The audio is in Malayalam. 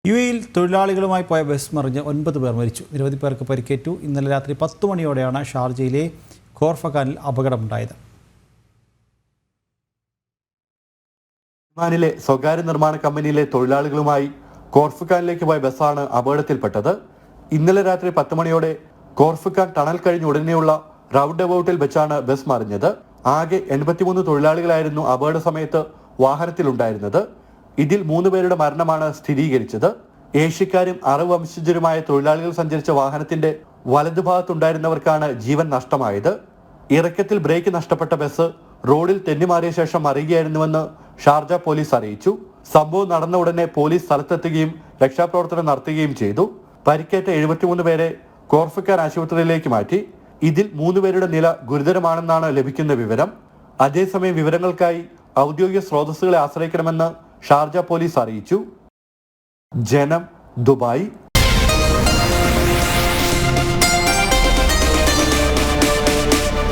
യുഎഇയിൽ തൊഴിലാളികളുമായി പോയ ബസ് മറിഞ്ഞ് 9 പേർ മരിച്ചു. നിരവധി പേർക്ക് പരിക്കേറ്റു. ഇന്നലെ രാത്രി 10 മണിയോടെയാണ് ഷാർജയിലെ ഖോർഫഖാനിൽ അപകടമുണ്ടായത്. ഒമാനിലെ സ്വകാര്യ നിർമ്മാണ കമ്പനിയിലെ തൊഴിലാളികളുമായി ഖോർഫഖാനിലേക്ക് പോയ ബസ്സാണ് അപകടത്തിൽപ്പെട്ടത്. ഇന്നലെ രാത്രി 10 മണിയോടെ ഖോർഫഖാൻ ടണൽ കഴിഞ്ഞ് ഉടനെയുള്ള റൗണ്ട് അബൌട്ടിൽ വെച്ചാണ് ബസ് മറിഞ്ഞത്. ആകെ 83 തൊഴിലാളികളായിരുന്നു അപകട സമയത്ത് വാഹനത്തിലുണ്ടായിരുന്നത്. ഇതിൽ 3 പേരുടെ മരണമാണ് സ്ഥിരീകരിച്ചത്. ഏഷ്യക്കാരും അറബ് വംശജരുമായ തൊഴിലാളികൾ സഞ്ചരിച്ച വാഹനത്തിന്റെ വലതുഭാഗത്തുണ്ടായിരുന്നവർക്കാണ് ജീവൻ നഷ്ടമായത്. ഇറക്കത്തിൽ ബ്രേക്ക് നഷ്ടപ്പെട്ട ബസ് റോഡിൽ തെന്നിമാറിയ ശേഷം മറിയുകയായിരുന്നുവെന്ന് ഷാർജ പോലീസ് അറിയിച്ചു. സംഭവം നടന്ന ഉടനെ പോലീസ് സ്ഥലത്തെത്തുകയും രക്ഷാപ്രവർത്തനം നടത്തുകയും ചെയ്തു. പരിക്കേറ്റ 73 പേരെ ഖോർഫഖാൻ ആശുപത്രിയിലേക്ക് മാറ്റി. ഇതിൽ 3 പേരുടെ നില ഗുരുതരമാണെന്നാണ് ലഭിക്കുന്ന വിവരം. അതേസമയം വിവരങ്ങൾക്കായി ഔദ്യോഗിക സ്രോതസ്സുകളെ ആശ്രയിക്കണമെന്ന് ഷാർജ പോലീസ് അറിയിച്ചു. ജനം, ദുബായ്.